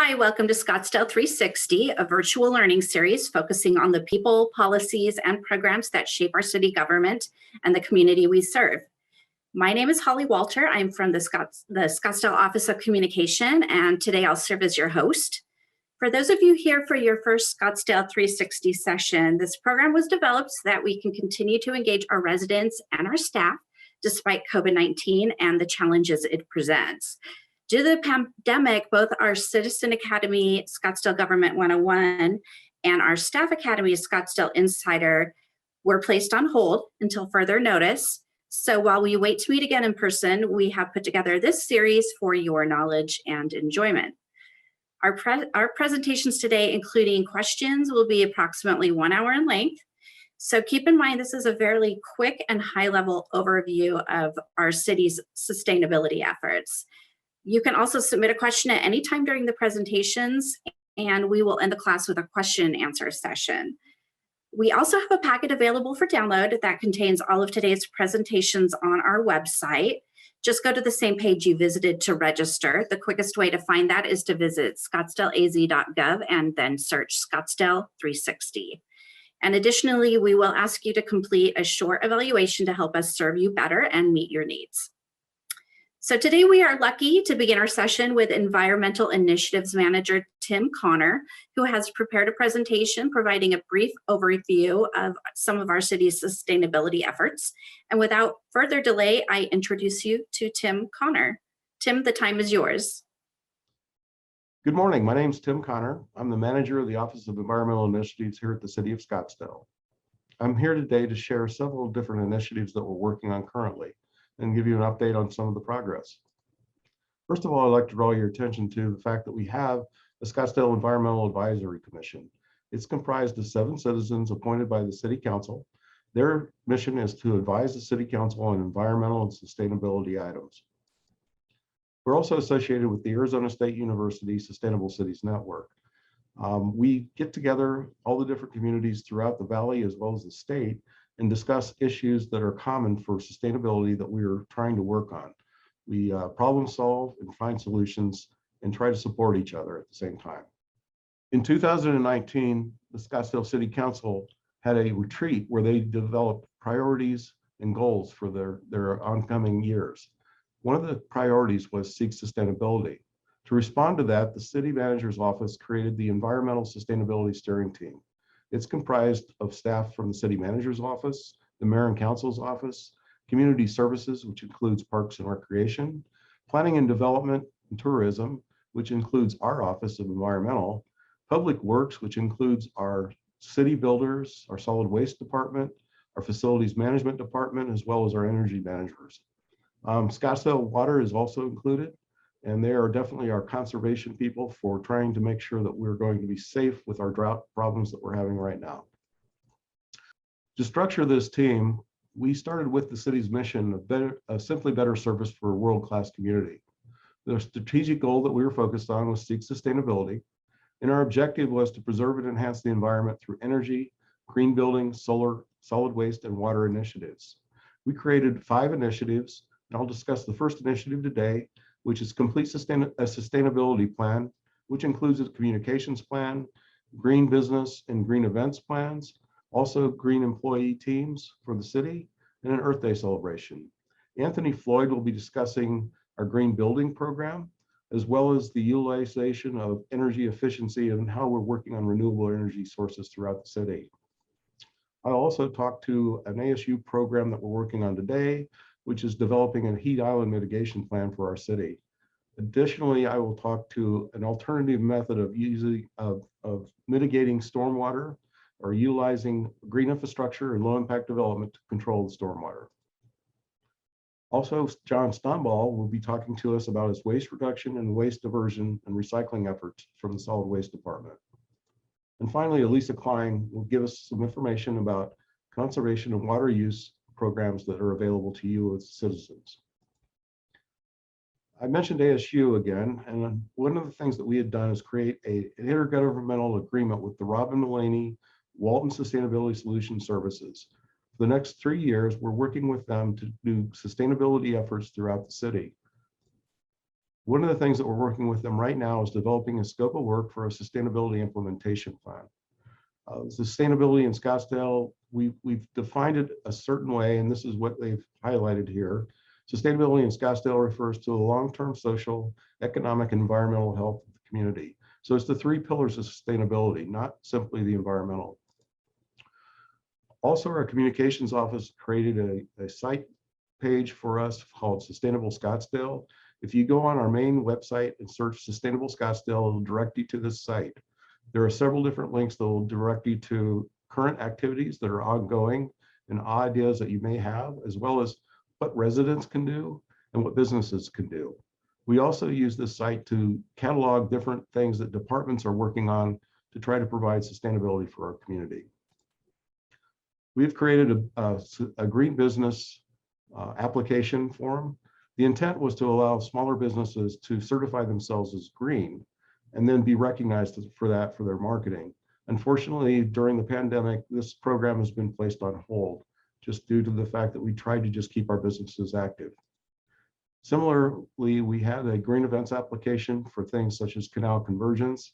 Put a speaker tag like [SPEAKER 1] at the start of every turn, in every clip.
[SPEAKER 1] Hi, welcome to Scottsdale 360, a virtual learning series focusing on the people, policies, and programs that shape our city government and the community we serve. My name is Holly Walter. I'm from the Scottsdale Office of Communication, and today I'll serve as your host. For those of you here for your first Scottsdale 360 session, this program was developed so that we can continue to engage our residents and our staff despite COVID-19 and the challenges it presents. Due to the pandemic, both our Citizen Academy, Scottsdale Government 101, and our Staff Academy, Scottsdale Insider, were placed on hold until further notice. So while we wait to meet again in person, we have put together this series for your knowledge and enjoyment. Our presentations today, including questions, will be approximately 1 hour in length. So keep in mind, this is a fairly quick and high-level overview of our city's sustainability efforts. You can also submit a question at any time during the presentations, and we will end the class with a question and answer session. We also have a packet available for download that contains all of today's presentations on our website. Just go to the same page you visited to register. The quickest way to find that is to visit ScottsdaleAZ.gov and then search Scottsdale 360. And additionally, we will ask you to complete a short evaluation to help us serve you better and meet your needs. So today we are lucky to begin our session with Environmental Initiatives Manager Tim Connor, who has prepared a presentation providing a brief overview of some of our city's sustainability efforts. And without further delay, I introduce you to Tim Connor. Tim, the time is yours.
[SPEAKER 2] Good morning. My name is Tim Connor. I'm the manager of the Office of Environmental Initiatives here at the City of Scottsdale. I'm here today to share several different initiatives that we're working on currently and give you an update on some of the progress. First of all, I'd like to draw your attention to the fact that we have the Scottsdale Environmental Advisory Commission. It's comprised of 7 citizens appointed by the City Council. Their mission is to advise the City Council on environmental and sustainability items. We're also associated with the Arizona State University Sustainable Cities Network. We get together all the different communities throughout the valley as well as the state and discuss issues that are common for sustainability that we are trying to work on. We problem solve and find solutions and try to support each other at the same time. In 2019, the Scottsdale City Council had a retreat where they developed priorities and goals for their oncoming years. One of the priorities was seek sustainability. To respond to that, the city manager's office created the Environmental Sustainability Steering Team. It's comprised of staff from the city manager's office, the mayor and council's office, community services, which includes parks and recreation, planning and development and tourism, which includes our office of environmental, public works, which includes our city builders, our solid waste department, our facilities management department, as well as our energy managers. Scottsdale Water is also included, and they are definitely our conservation people for trying to make sure that we're going to be safe with our drought problems that we're having right now. To structure this team, we started with the city's mission of simply better service for a world-class community. The strategic goal that we were focused on was seek sustainability, and our objective was to preserve and enhance the environment through energy, green buildings, solar, solid waste, and water initiatives. We created 5 initiatives, and I'll discuss the first initiative today, which is complete a sustainability plan, which includes a communications plan, green business and green events plans, also green employee teams for the city, and an Earth Day celebration. Anthony Floyd will be discussing our green building program, as well as the utilization of energy efficiency and how we're working on renewable energy sources throughout the city. I'll also talk to an ASU program that we're working on today, which is developing a heat island mitigation plan for our city. Additionally, I will talk to an alternative method of mitigating stormwater or utilizing green infrastructure and low impact development to control the stormwater. Also, John Stoneball will be talking to us about his waste reduction and waste diversion and recycling efforts from the solid waste department. And finally, Elisa Klein will give us some information about conservation and water use programs that are available to you as citizens. I mentioned ASU again, and one of the things that we had done is create an intergovernmental agreement with the Robin Mullaney Walton Sustainability Solution Services. For the next 3 years, we're working with them to do sustainability efforts throughout the city. One of the things that we're working with them right now is developing a scope of work for a sustainability implementation plan. Sustainability in Scottsdale, we've defined it a certain way, and this is what they've highlighted here. Sustainability in Scottsdale refers to the long-term social, economic, and environmental health of the community. So it's the three pillars of sustainability, not simply the environmental. Also, our communications office created a site page for us called Sustainable Scottsdale. If you go on our main website and search Sustainable Scottsdale, it'll direct you to this site. There are several different links that will direct you to current activities that are ongoing and ideas that you may have, as well as what residents can do and what businesses can do. We also use this site to catalog different things that departments are working on to try to provide sustainability for our community. We've created a green business application form. The intent was to allow smaller businesses to certify themselves as green and then be recognized for that for their marketing. Unfortunately, during the pandemic, this program has been placed on hold just due to the fact that we tried to just keep our businesses active. Similarly, we had a green events application for things such as canal conversions.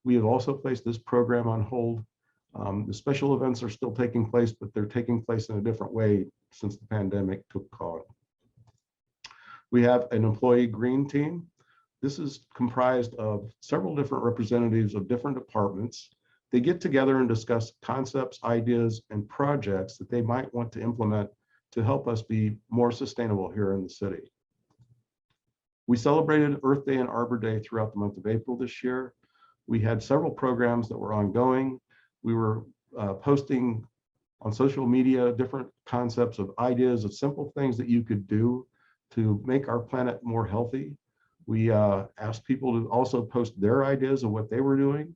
[SPEAKER 2] We have also placed this program on hold. The special events are still taking place, but they're taking place in a different way since the pandemic took hold. We have an employee green team. This is comprised of several different representatives of different departments. They get together and discuss concepts, ideas, and projects that they might want to implement to help us be more sustainable here in the city. We celebrated Earth Day and Arbor Day throughout the month of April this year. We had several programs that were ongoing. We were posting on social media different concepts of ideas of simple things that you could do to make our planet more healthy. We asked people to also post their ideas of what they were doing.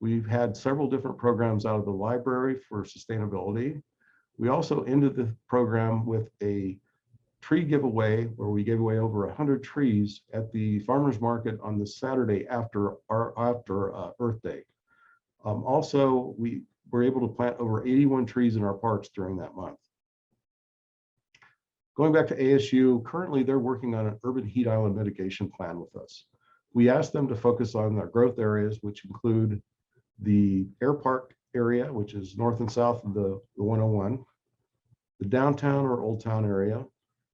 [SPEAKER 2] We've had several different programs out of the library for sustainability. We also ended the program with a tree giveaway where we gave away over 100 trees at the farmers market on the Saturday after Earth Day. Also, we were able to plant over 81 trees in our parks during that month. Going back to ASU, currently they're working on an urban heat island mitigation plan with us. We asked them to focus on their growth areas, which include the Air Park area, which is north and south of the 101, the downtown or Old Town area,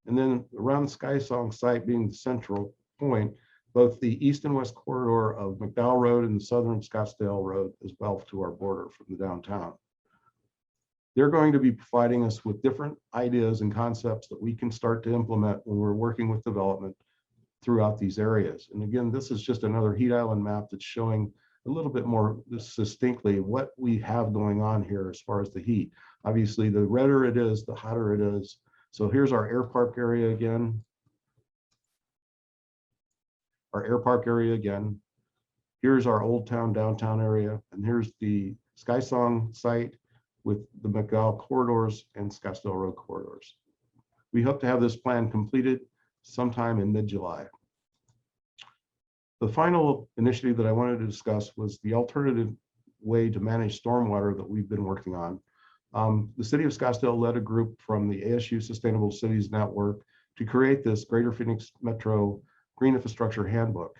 [SPEAKER 2] and then around the Sky Song site being the central point, both the east and west corridor of McDowell Road and the southern Scottsdale Road as well to our border from the downtown. They're going to be providing us with different ideas and concepts that we can start to implement when we're working with development throughout these areas. And again, this is just another heat island map that's showing a little bit more distinctly what we have going on here as far as the heat. Obviously, the redder it is, the hotter it is. So here's our Air Park area again. Our Air Park area again. Here's our Old Town, downtown area. And here's the Sky Song site with the McDowell corridors and Scottsdale Road corridors. We hope to have this plan completed sometime in mid-July. The final initiative that I wanted to discuss was the alternative way to manage stormwater that we've been working on. The city of Scottsdale led a group from the ASU Sustainable Cities Network to create this Greater Phoenix Metro Green Infrastructure Handbook.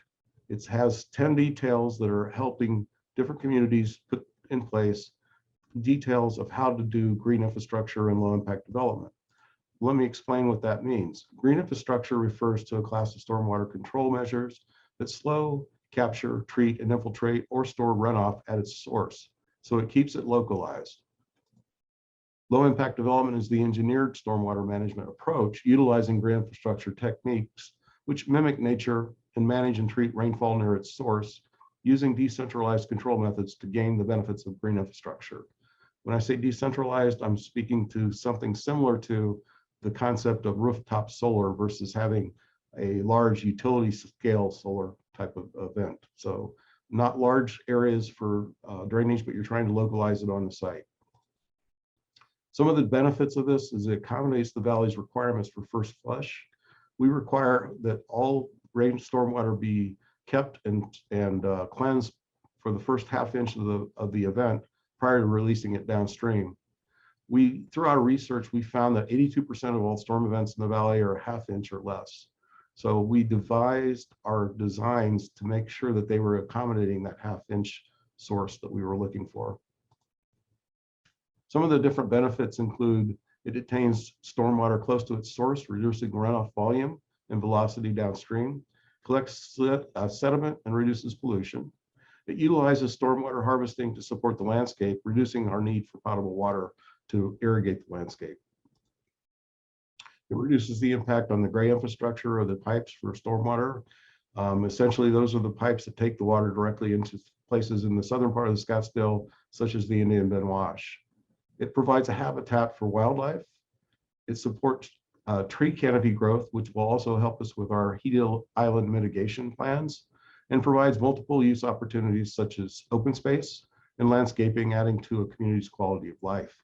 [SPEAKER 2] It has 10 details that are helping different communities put in place details of how to do green infrastructure and low impact development. Let me explain what that means. Green infrastructure refers to a class of stormwater control measures that slow, capture, treat, and infiltrate or store runoff at its source, so it keeps it localized. Low impact development is the engineered stormwater management approach utilizing green infrastructure techniques which mimic nature and manage and treat rainfall near its source using decentralized control methods to gain the benefits of green infrastructure. When I say decentralized, I'm speaking to something similar to the concept of rooftop solar versus having a large utility scale solar type of event. So not large areas for drainage, but you're trying to localize it on the site. Some of the benefits of this is it accommodates the valley's requirements for first flush. We require that all rain stormwater be kept and cleansed for the first half inch of the event prior to releasing it downstream. Through our research, we found that 82% of all storm events in the valley are a half inch or less. So we devised our designs to make sure that they were accommodating that 1/2 inch source that we were looking for. Some of the different benefits include it retains stormwater close to its source, reducing runoff volume and velocity downstream, collects sediment and reduces pollution. It utilizes stormwater harvesting to support the landscape, reducing our need for potable water to irrigate the landscape. It reduces the impact on the gray infrastructure or the pipes for stormwater. Essentially, those are the pipes that take the water directly into places in the southern part of the Scottsdale, such as the Indian Bend Wash. It provides a habitat for wildlife. It supports tree canopy growth, which will also help us with our heat island mitigation plans, and provides multiple use opportunities such as open space and landscaping, adding to a community's quality of life.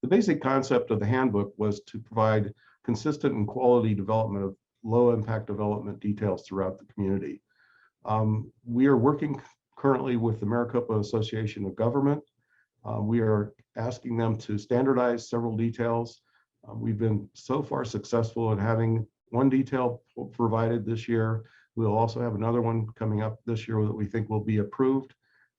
[SPEAKER 2] The basic concept of the handbook was to provide consistent and quality development of low impact development details throughout the community. We are working currently with the Maricopa Association of Government. We are asking them to standardize several details. We've been so far successful in having one detail provided this year. We'll also have another one coming up this year that we think will be approved.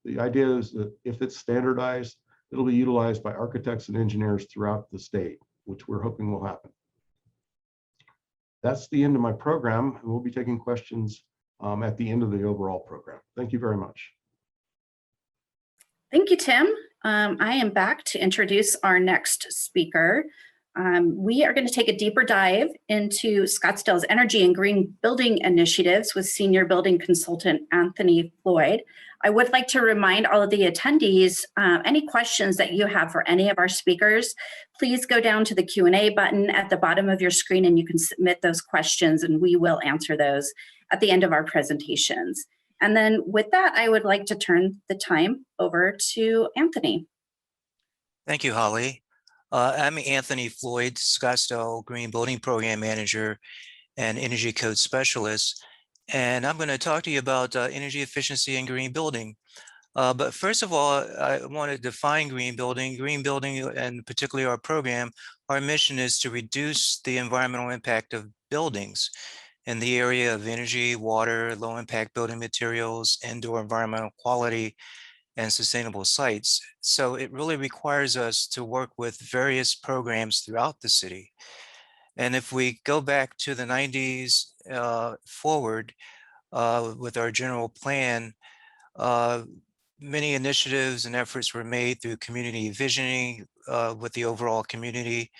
[SPEAKER 2] The idea is that if it's standardized, it'll be utilized by architects and engineers throughout the state, which we're hoping will happen. That's the end of my program. We'll be taking questions at the end of the overall program. Thank you very much.
[SPEAKER 1] Thank you, Tim. I am back to introduce our next speaker. We are going to take a deeper dive into Scottsdale's energy and green building initiatives with senior building consultant Anthony Floyd. I would like to remind all of the attendees, any questions that you have for any of our speakers, please go down to the Q&A button at the bottom of your screen and you can submit those questions and we will answer those at the end of our presentations. And then with that, I would like to turn the time over to Anthony.
[SPEAKER 3] Thank you, Holly. I'm Anthony Floyd, Scottsdale Green Building Program Manager and Energy Code Specialist. And I'm going to talk to you about energy efficiency and green building. But first of all, I want to define green building. Green building, and particularly our program, our mission is to reduce the environmental impact of buildings in the area of energy, water, low impact building materials, indoor environmental quality, and sustainable sites. So it really requires us to work with various programs throughout the city. And if we go back to the 90s forward with our general plan, many initiatives and efforts were made through community visioning with the overall community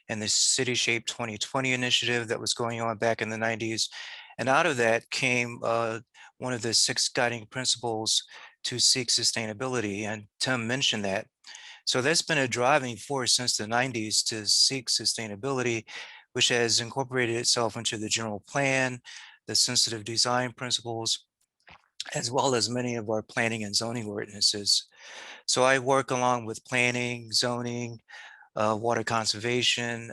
[SPEAKER 3] and the City Shape 2020 initiative that was going on back in the 90s. And out of that came one of the 6 guiding principles to seek sustainability. And Tim mentioned that. So that's been a driving force since the 90s to seek sustainability, which has incorporated itself into the general plan, the sensitive design principles, as well as many of our planning and zoning ordinances. So I work along with planning, zoning, water conservation,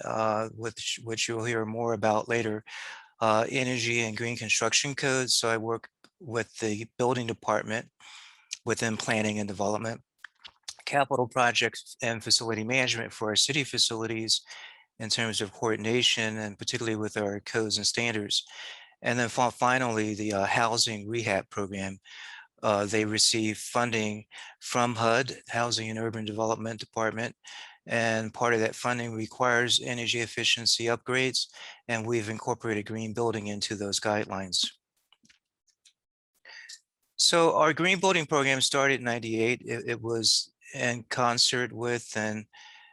[SPEAKER 3] which you'll hear more about later, energy and green construction codes. So I work with the building department within planning and development, capital projects and facility management for our city facilities in terms of coordination and particularly with our codes and standards. And then finally, the housing rehab program. They receive funding from HUD, Housing and Urban Development Department, and part of that funding requires energy efficiency upgrades, and we've incorporated green building into those guidelines. So our green building program started in '98. It was in concert with and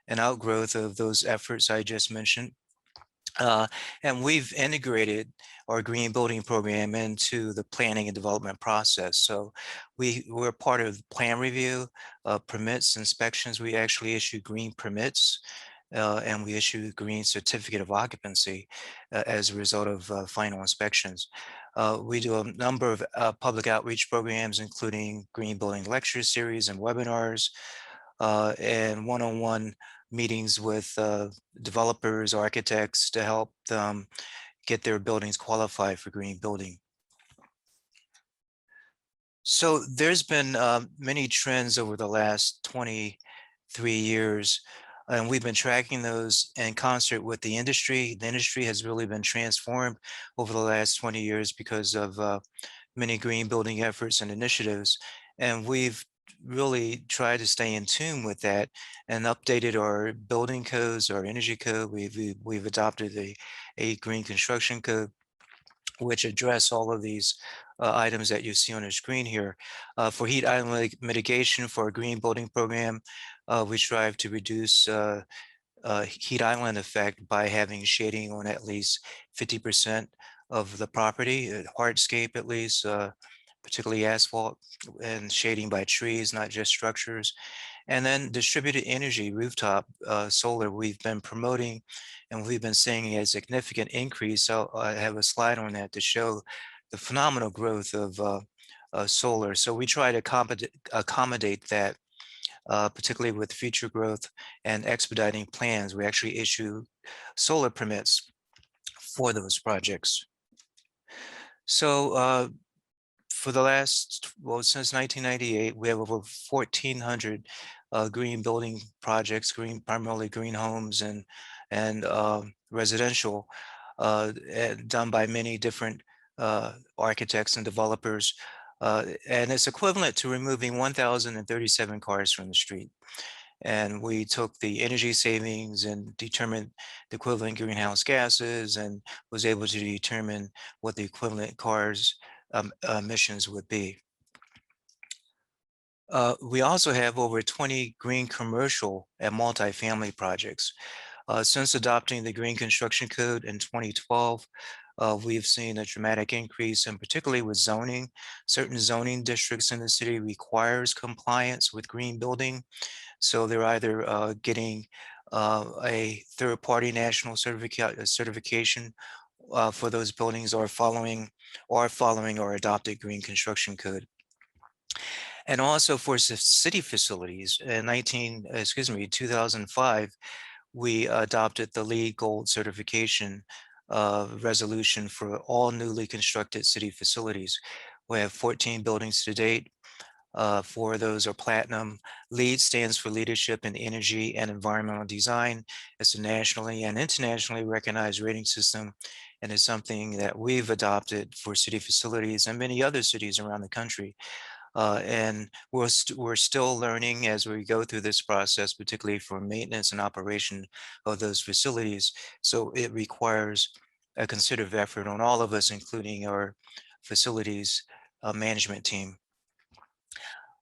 [SPEAKER 3] an outgrowth of those efforts I just mentioned. And we've integrated our green building program into the planning and development process. So we're part of plan review, permits, inspections. We actually issue green permits and we issue green certificate of occupancy as a result of final inspections. We do a number of public outreach programs, including green building lecture series and webinars, and one-on-one meetings with developers, architects to help them get their buildings qualified for green building. So there's been many trends over the last 23 years And we've been tracking those in concert with the industry. The industry has really been transformed over the last 20 years because of many green building efforts and initiatives. And we've really tried to stay in tune with that and updated our building codes, our energy code. We've adopted a green construction code, which address all of these items that you see on the screen here. For heat island mitigation for our green building program, we strive to reduce heat island effect by having shading on at least 50% of the property, hardscape at least, particularly asphalt, and shading by trees, not just structures. And then distributed energy, rooftop solar, we've been promoting and we've been seeing a significant increase. So I have a slide on that to show the phenomenal growth of solar. So we try to accommodate that, particularly with future growth and expediting plans. We actually issue solar permits for those projects. So for the last, well, since 1998, we have over 1,400 green building projects, primarily green homes and residential, done by many different architects and developers. And it's equivalent to removing 1,037 cars from the street. And we took the energy savings and determined the equivalent greenhouse gases and was able to determine what the equivalent cars emissions would be. We also have over 20 green commercial and multifamily projects. Since adopting the Green Construction Code in 2012, we've seen a dramatic increase, and particularly with zoning. Certain zoning districts in the city requires compliance with green building. So they're either getting a third-party national certification for those buildings or following our adopted Green Construction Code. And also for city facilities in 2005, we adopted the LEED Gold certification resolution for all newly constructed city facilities. We have 14 buildings to date. 4 of those are platinum. LEED stands for Leadership in Energy and Environmental Design. It's a nationally and internationally recognized rating system, and it's something that we've adopted for city facilities and many other cities around the country. And we're still learning as we go through this process, particularly for maintenance and operation of those facilities. So it requires a considerable effort on all of us, including our facilities management team.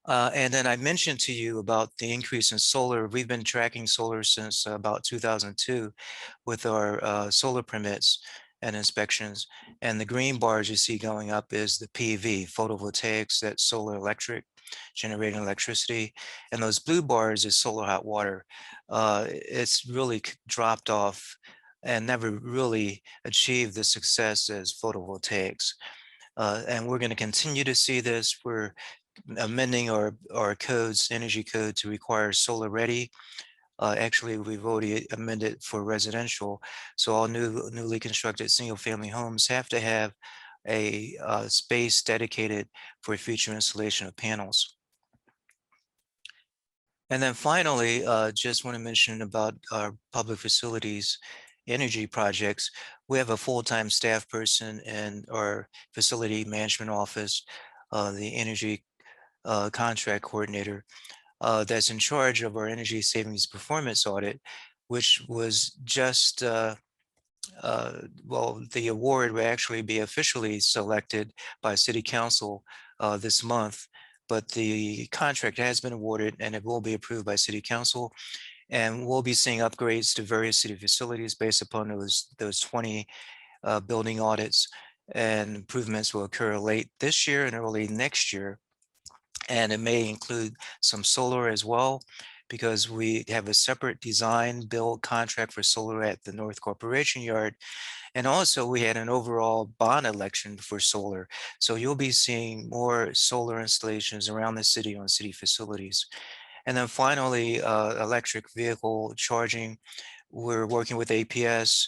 [SPEAKER 3] And then I mentioned to you about the increase in solar. We've been tracking solar since about 2002 with our solar permits and inspections. And the green bars you see going up is the PV, photovoltaics, that's solar electric, generating electricity. And those blue bars is solar hot water. It's really dropped off and never really achieved the success as photovoltaics. And we're going to continue to see this. We're amending our codes, energy code, to require solar ready. Actually, we've already amended for residential. So all newly constructed single family homes have to have a space dedicated for future installation of panels. And then finally, just want to mention about our public facilities energy projects. We have a full-time staff person in our facility management office, the energy contract coordinator, that's in charge of our energy savings performance audit, which was just, well, the award will actually be officially selected by City Council this month, but the contract has been awarded and it will be approved by City Council. And we'll be seeing upgrades to various city facilities based upon those 20 building audits, and improvements will occur late this year and early next year. And it may include some solar as well, because we have a separate design build contract for solar at the North Corporation Yard. And also we had an overall bond election for solar. So you'll be seeing more solar installations around the city on city facilities. And then finally, electric vehicle charging. We're working with APS.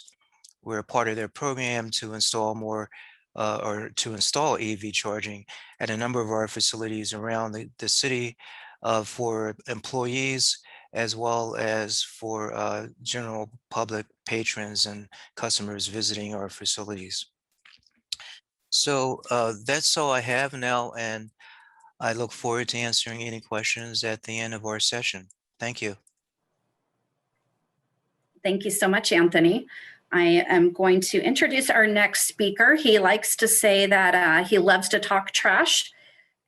[SPEAKER 3] We're a part of their program to install more or to install EV charging at a number of our facilities around the city for employees as well as for general public patrons and customers visiting our facilities. So that's all I have now, and I look forward to answering any questions at the end of our session. Thank you.
[SPEAKER 1] Thank you so much, Anthony. I am going to introduce our next speaker. He likes to say that he loves to talk trash.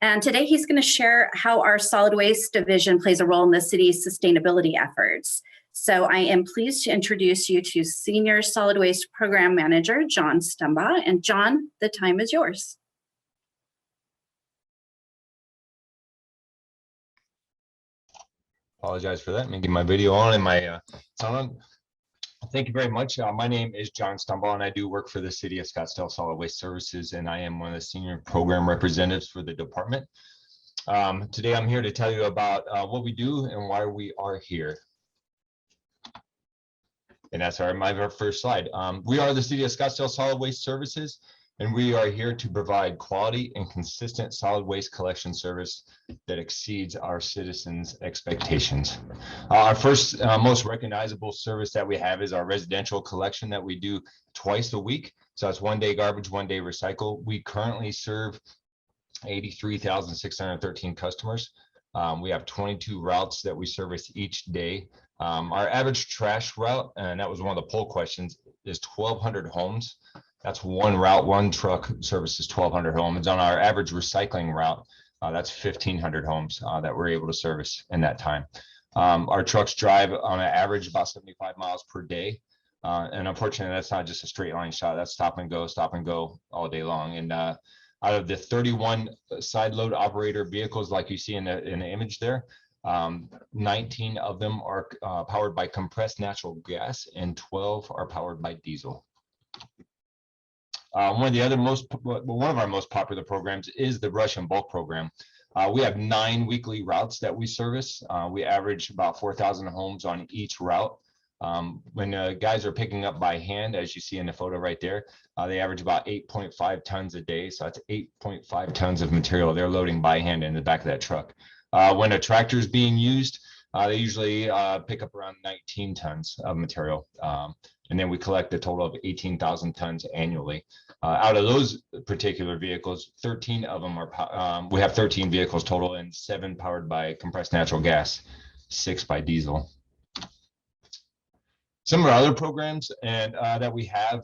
[SPEAKER 1] And today he's going to share how our solid waste division plays a role in the city's sustainability efforts. So I am pleased to introduce you to Senior Solid Waste Program Manager, John Stumbaugh. And John, the time is yours.
[SPEAKER 4] Apologize for that. Let me get my video on and my sound on. Thank you very much. My name is John Stumbaugh, and I do work for the City of Scottsdale Solid Waste Services, and I am one of the senior program representatives for the department. Today, I'm here to tell you about what we do and why we are here. And that's my first slide. We are the City of Scottsdale Solid Waste Services, and we are here to provide quality and consistent solid waste collection service that exceeds our citizens' expectations. Our first most recognizable service that we have is our residential collection that we do twice a week. So that's 1 day garbage, 1 day recycle. We currently serve 83,613 customers. We have 22 routes that we service each day. Our average trash route, and that was one of the poll questions, is 1,200 homes. That's one route, one truck services 1,200 homes. On our average recycling route, that's 1,500 homes that we're able to service in that time. Our trucks drive on an average about 75 miles per day. And unfortunately, that's not just a straight line shot. That's stop and go all day long. And out of the 31 side load operator vehicles like you see in the image there, 19 of them are powered by compressed natural gas and 12 are powered by diesel. One of our most popular programs is the brush and bulk program. We have 9 weekly routes that we service. We average about 4,000 homes on each route. When guys are picking up by hand, as you see in the photo right there, they average about 8.5 tons a day. So that's 8.5 tons of material they're loading by hand in the back of that truck. When a tractor is being used, they usually pick up around 19 tons of material. And then we collect a total of 18,000 tons annually. Out of those particular vehicles, 13 of them are, we have 13 vehicles total and 7 powered by compressed natural gas, 6 by diesel. Some of our other programs and that we have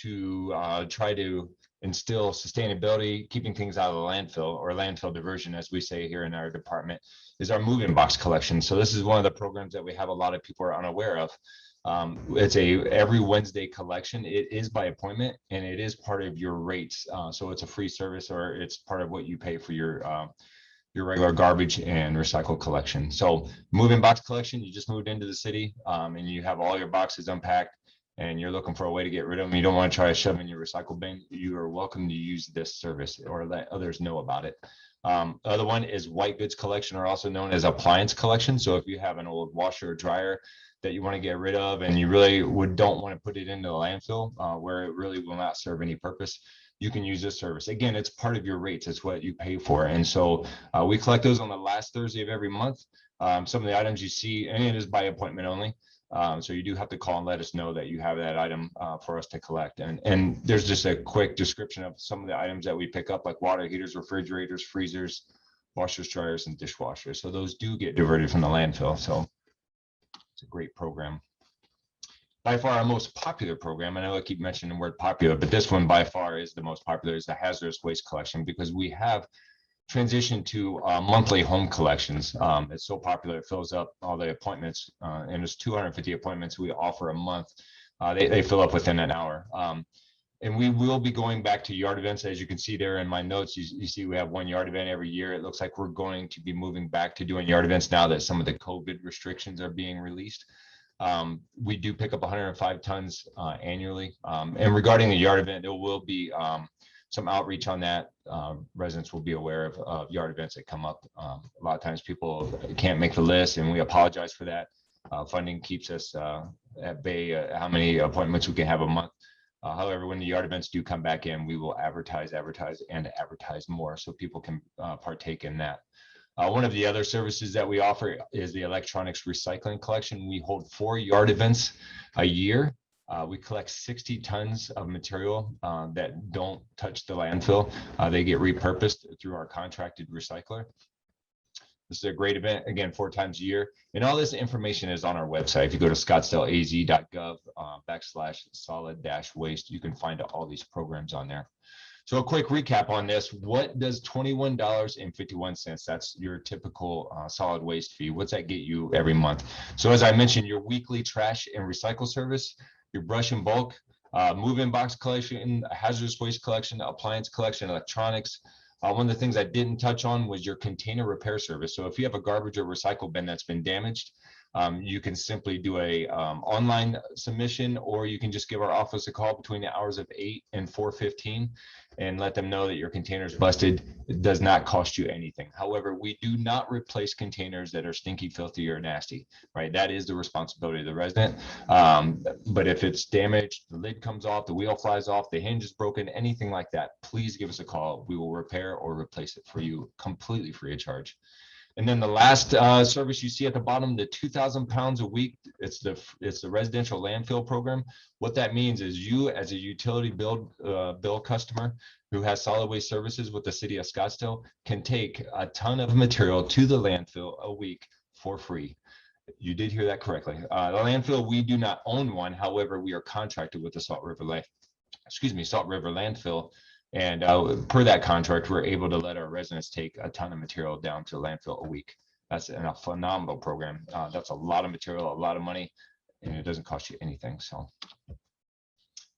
[SPEAKER 4] to try to instill sustainability, keeping things out of the landfill, or landfill diversion, as we say here in our department, is our moving box collection. So this is one of the programs that we have a lot of people are unaware of. It's every Wednesday collection. It is by appointment and it is part of your rates. So it's a free service, or it's part of what you pay for your regular garbage and recycle collection. So moving box collection, you just moved into the city and you have all your boxes unpacked and you're looking for a way to get rid of them. You don't want to try to shove them in your recycle bin. You are welcome to use this service or let others know about it. Other one is white goods collection, or also known as appliance collection. So if you have an old washer or dryer that you want to get rid of and you really don't want to put it into the landfill where it really will not serve any purpose, you can use this service. Again, it's part of your rates. It's what you pay for. And so we collect those on the last Thursday of every month. Some of the items you see, and it is by appointment only. So you do have to call and let us know that you have that item for us to collect. And there's just a quick description of some of the items that we pick up, like water heaters, refrigerators, freezers, washers, dryers, and dishwashers. So those do get diverted from the landfill. So it's a great program. By far our most popular program, I know I keep mentioning the word popular, but this one by far is the most popular, is the hazardous waste collection, because we have transitioned to monthly home collections. It's so popular, it fills up all the appointments, and there's 250 appointments we offer a month. They fill up within an hour. And we will be going back to yard events. As you can see there in my notes, you see we have one yard event every year. It looks like we're going to be moving back to doing yard events now that some of the COVID restrictions are being released. We do pick up 105 tons annually. And regarding the yard event, there will be some outreach on that. Residents will be aware of yard events that come up. A lot of times people can't make the list, and we apologize for that. Funding keeps us at bay how many appointments we can have a month. However, when the yard events do come back in, we will advertise more so people can partake in that. One of the other services that we offer is the electronics recycling collection. We hold 4 yard events a year. We collect 60 tons of material that don't touch the landfill. They get repurposed through our contracted recycler. This is a great event, again, 4 times a year. And all this information is on our website. If you go to ScottsdaleAZ.gov /solid-waste, you can find all these programs on there. So a quick recap on this. What does $21.51, that's your typical solid waste fee, what's that get you every month? So as I mentioned, your weekly trash and recycle service, your brush and bulk, move-in box collection, hazardous waste collection, appliance collection, electronics. One of the things I didn't touch on was your container repair service. So if you have a garbage or recycle bin that's been damaged, you can simply do a online submission, or you can just give our office a call between the hours of 8 and 4:15 and let them know that your container is busted. It does not cost you anything. However, we do not replace containers that are stinky, filthy, or nasty, right? That is the responsibility of the resident. But if it's damaged, the lid comes off, the wheel flies off, the hinge is broken, anything like that, please give us a call. We will repair or replace it for you completely free of charge. And then the last service you see at the bottom, the 2,000 pounds a week, it's the residential landfill program. What that means is you, as a utility bill customer who has solid waste services with the city of Scottsdale, can take a ton of material to the landfill a week for free. You did hear that correctly. The landfill, we do not own one. However, we are contracted with the Salt River Landfill. And per that contract, we're able to let our residents take a ton of material down to the landfill a week. That's a phenomenal program. That's a lot of material, a lot of money, and it doesn't cost you anything. So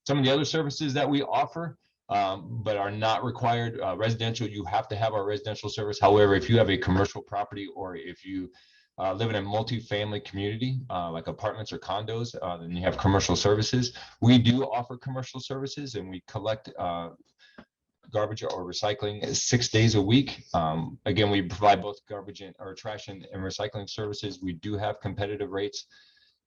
[SPEAKER 4] some of the other services that we offer, but are not required, residential, you have to have our residential service. However, if you have a commercial property, or if you live in a multi-family community, like apartments or condos, then you have commercial services. We do offer commercial services, and we collect garbage or recycling 6 days a week. Again, we provide both garbage or trash and recycling services. We do have competitive rates.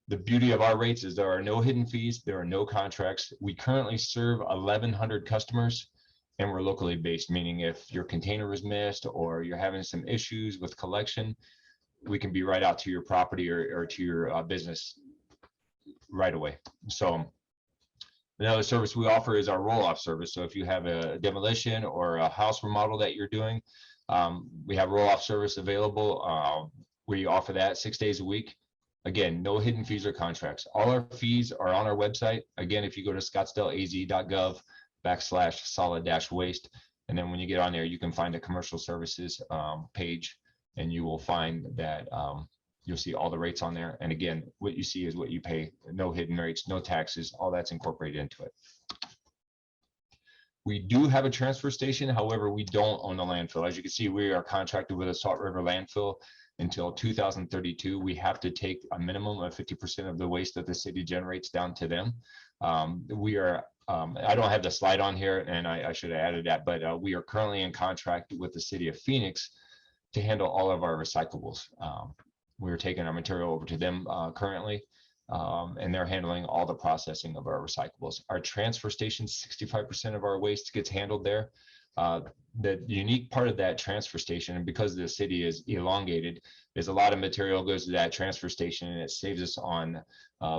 [SPEAKER 4] The beauty of our rates is there are no hidden fees, there are no contracts. We currently serve 1,100 customers, and we're locally based, meaning if your container is missed or you're having some issues with collection, we can be right out to your property or to your business right away. So another service we offer is our roll-off service. So if you have a demolition or a house remodel that you're doing, we have roll-off service available. We offer that 6 days a week. Again, no hidden fees or contracts. All our fees are on our website. Again, if you go to ScottsdaleAZ.gov /solid-waste, and then when you get on there, you can find a commercial services page, and you will find that you'll see all the rates on there. And again, what you see is what you pay. No hidden rates, no taxes, all that's incorporated into it. We do have a transfer station. However, we don't own the landfill. As you can see, we are contracted with a Salt River landfill until 2032. We have to take a minimum of 50% of the waste that the city generates down to them. We are, I don't have the slide on here, and I should have added that, but we are currently in contract with the city of Phoenix to handle all of our recyclables. We're taking our material over to them currently, and they're handling all the processing of our recyclables. Our transfer station, 65% of our waste gets handled there. The unique part of that transfer station, and because the city is elongated, is a lot of material goes to that transfer station, and it saves us on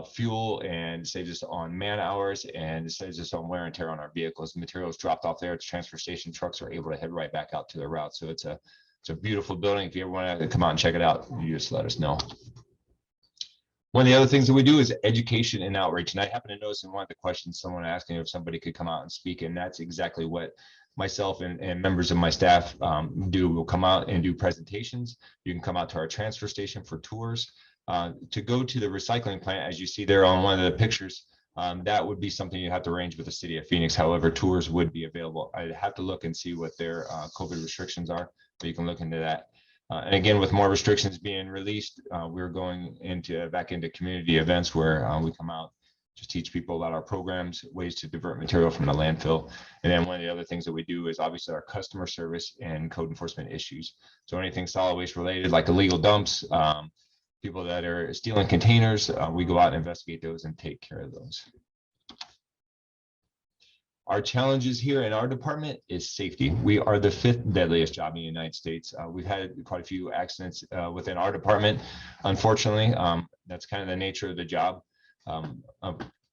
[SPEAKER 4] fuel, and saves us on man hours, and it saves us on wear and tear on our vehicles. The material is dropped off there at the transfer station. Trucks are able to head right back out to their route. So it's a beautiful building. If you ever want to come out and check it out, you just let us know. One of the other things that we do is education and outreach. And I happen to notice in one of the questions, someone asking if somebody could come out and speak, and that's exactly what myself and members of my staff do. We'll come out and do presentations. You can come out to our transfer station for tours. To go to the recycling plant, as you see there on one of the pictures, that would be something you have to arrange with the city of Phoenix. However, tours would be available. I'd have to look and see what their COVID restrictions are, but you can look into that. And again, with more restrictions being released, we're going back into community events where we come out, just teach people about our programs, ways to divert material from the landfill. And then one of the other things that we do is obviously our customer service and code enforcement issues. So anything solid waste related, like illegal dumps, people that are stealing containers, we go out and investigate those and take care of those. Our challenges here in our department is safety. We are the 5th deadliest job in the United States. We've had quite a few accidents within our department. Unfortunately, that's kind of the nature of the job.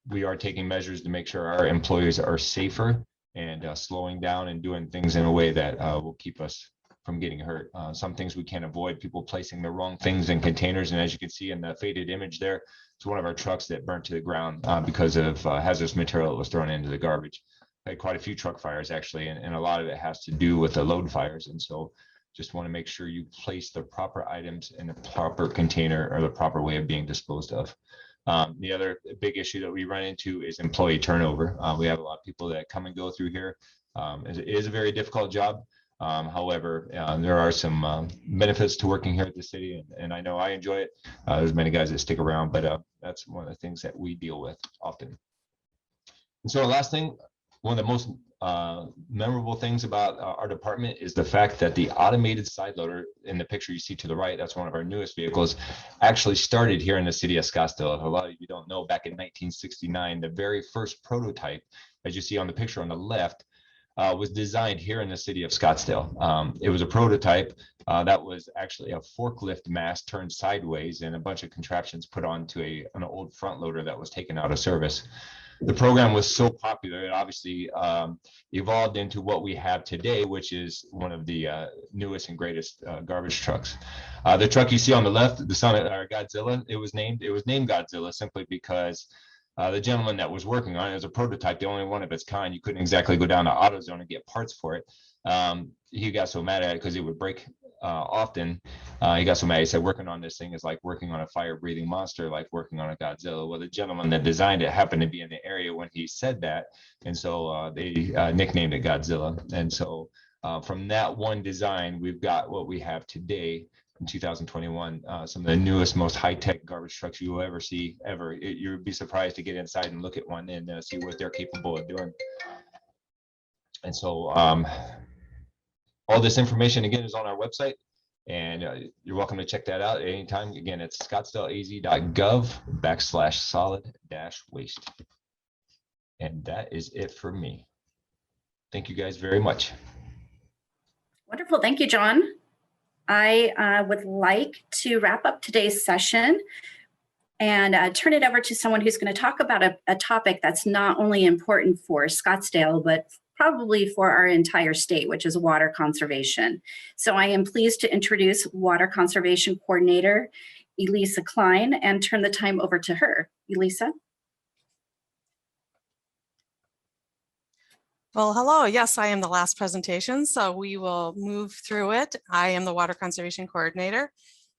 [SPEAKER 4] We are taking measures to make sure our employees are safer and slowing down and doing things in a way that will keep us from getting hurt. Some things we can't avoid, people placing the wrong things in containers. And as you can see in the faded image there, it's one of our trucks that burnt to the ground because of hazardous material that was thrown into the garbage. I had quite a few truck fires actually, and a lot of it has to do with the load fires. And so just want to make sure you place the proper items in the proper container or the proper way of being disposed of. The other big issue that we run into is employee turnover. We have a lot of people that come and go through here. It is a very difficult job. However, there are some benefits to working here at the city, and I know I enjoy it. There's many guys that stick around, but that's one of the things that we deal with often. And so the last thing, one of the most memorable things about our department is the fact that the automated side loader in the picture you see to the right, that's one of our newest vehicles, actually started here in the city of Scottsdale. If a lot of you don't know, back in 1969, the very first prototype, as you see on the picture on the left, was designed here in the city of Scottsdale. It was a prototype that was actually a forklift mast turned sideways and a bunch of contraptions put onto an old front loader that was taken out of service. The program was so popular, it obviously evolved into what we have today, which is one of the newest and greatest garbage trucks. The truck you see on the left, the son of our Godzilla, it was named Godzilla simply because the gentleman that was working on it, as a prototype, the only one of its kind. You couldn't exactly go down to AutoZone and get parts for it. He got so mad at it because it would break often. He got so mad, he said, working on this thing is like working on a fire-breathing monster, like working on a Godzilla. Well, the gentleman that designed it happened to be in the area when he said that, and so they nicknamed it Godzilla. And so from that one design, we've got what we have today in 2021, some of the newest, most high-tech garbage trucks you will ever see, ever. You'd be surprised to get inside and look at one and see what they're capable of doing. And so all this information, again, is on our website, and you're welcome to check that out at any time. Again, it's ScottsdaleAZ.gov /solid-waste. And that is it for me. Thank you guys very much.
[SPEAKER 1] Wonderful. Thank you, John. I would like to wrap up today's session and turn it over to someone who's going to talk about a topic that's not only important for Scottsdale, but probably for our entire state, which is water conservation. So I am pleased to introduce Water Conservation Coordinator, Elisa Klein, and turn the time over to her. Elisa?
[SPEAKER 5] Well, hello. Yes, I am the last presentation, so we will move through it. I am the Water Conservation Coordinator,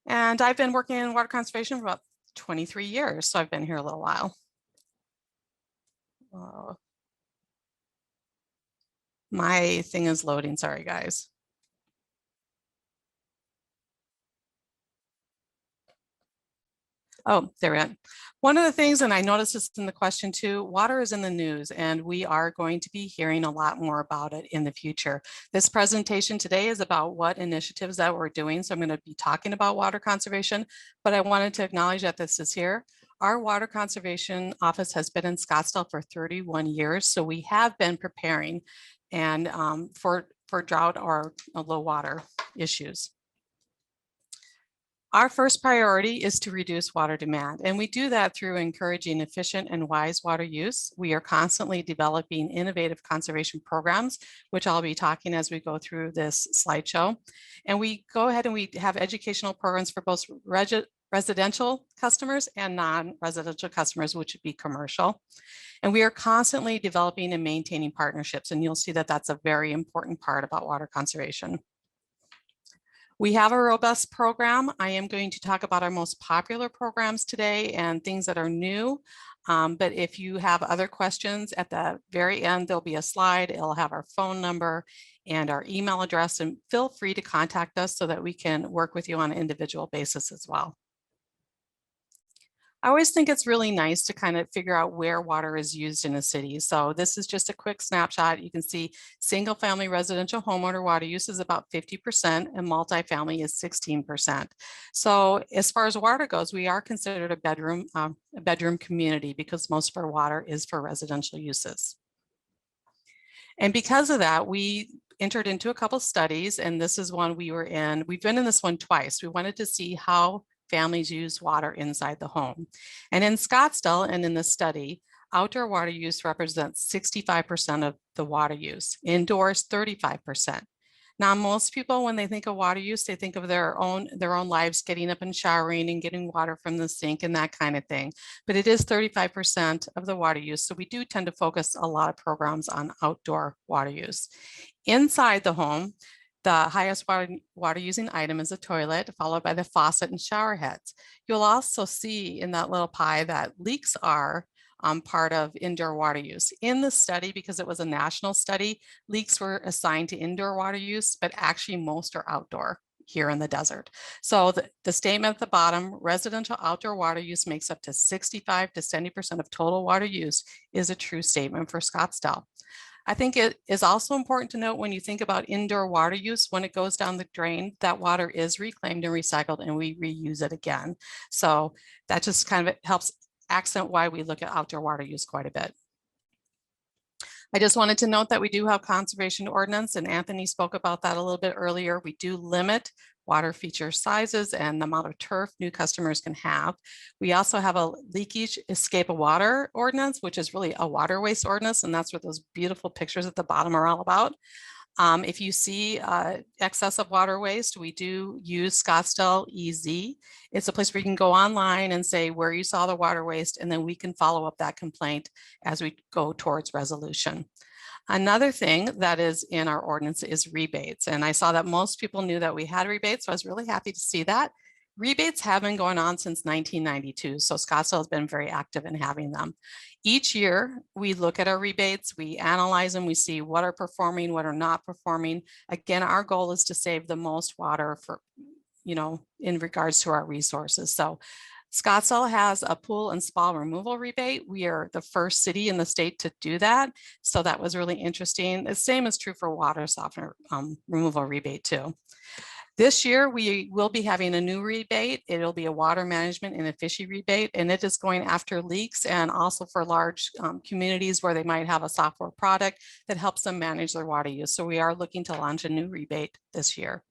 [SPEAKER 5] and I've been working in water conservation for about 23 years, so I've been here a little while. My thing is loading, sorry guys. Oh, there we go. One of the things, and I noticed this in the question too, water is in the news and we are going to be hearing a lot more about it in the future. This presentation today is about what initiatives that we're doing. So I'm going to be talking about water conservation, but I wanted to acknowledge that this is here. Our water conservation office has been in Scottsdale for 31 years. So we have been preparing and for drought or low water issues. Our first priority is to reduce water demand, and we do that through encouraging efficient and wise water use. We are constantly developing innovative conservation programs, which I'll be talking as we go through this slideshow. And we go ahead and we have educational programs for both residential customers and non-residential customers, which would be commercial. And we are constantly developing and maintaining partnerships, and you'll see that that's a very important part about water conservation. We have a robust program. I am going to talk about our most popular programs today and things that are new. But if you have other questions at the very end, there'll be a slide. It'll have our phone number and our email address, and feel free to contact us so that we can work with you on an individual basis as well. I always think it's really nice to kind of figure out where water is used in a city. So this is just a quick snapshot. You can see single family residential homeowner water use is about 50% and multifamily is 16%. So as far as water goes, we are considered a bedroom community because most of our water is for residential uses. And because of that, we entered into a couple studies, and this is one we were in. We've been in this one twice. We wanted to see how families use water inside the home. And in Scottsdale and in this study, outdoor water use represents 65% of the water use, indoors 35%. Now, most people, when they think of water use, they think of their own lives, getting up and showering and getting water from the sink and that kind of thing. But it is 35% of the water use. So we do tend to focus a lot of programs on outdoor water use. Inside the home, the highest water using item is a toilet, followed by the faucet and shower heads. You'll also see in that little pie that leaks are part of indoor water use. In the study, because it was a national study, leaks were assigned to indoor water use, but actually most are outdoor here in the desert. So the statement at the bottom, residential outdoor water use makes up to 65 to 70% of total water use, is a true statement for Scottsdale. I think it is also important to note when you think about indoor water use, when it goes down the drain, that water is reclaimed and recycled and we reuse it again. So that just kind of helps accent why we look at outdoor water use quite a bit. I just wanted to note that we do have conservation ordinance, and Anthony spoke about that a little bit earlier. We do limit water feature sizes and the amount of turf new customers can have. We also have a leakage escape of water ordinance, which is really a water waste ordinance, and that's what those beautiful pictures at the bottom are all about. If you see excess of water waste, we do use ScottsdaleAZ. It's a place where you can go online and say where you saw the water waste, and then we can follow up that complaint as we go towards resolution. Another thing that is in our ordinance is rebates. And I saw that most people knew that we had rebates, so I was really happy to see that. Rebates have been going on since 1992, so Scottsdale has been very active in having them. Each year, we look at our rebates, we analyze them, we see what are performing, what are not performing. Again, our goal is to save the most water for, in regards to our resources. So Scottsdale has a pool and spa removal rebate. We are the first city in the state to do that. So that was really interesting. The same is true for water softener removal rebate too. This year, we will be having a new rebate. It'll be a water management and efficiency rebate, and it is going after leaks and also for large communities where they might have a software product that helps them manage their water use. So we are looking to launch a new rebate this year.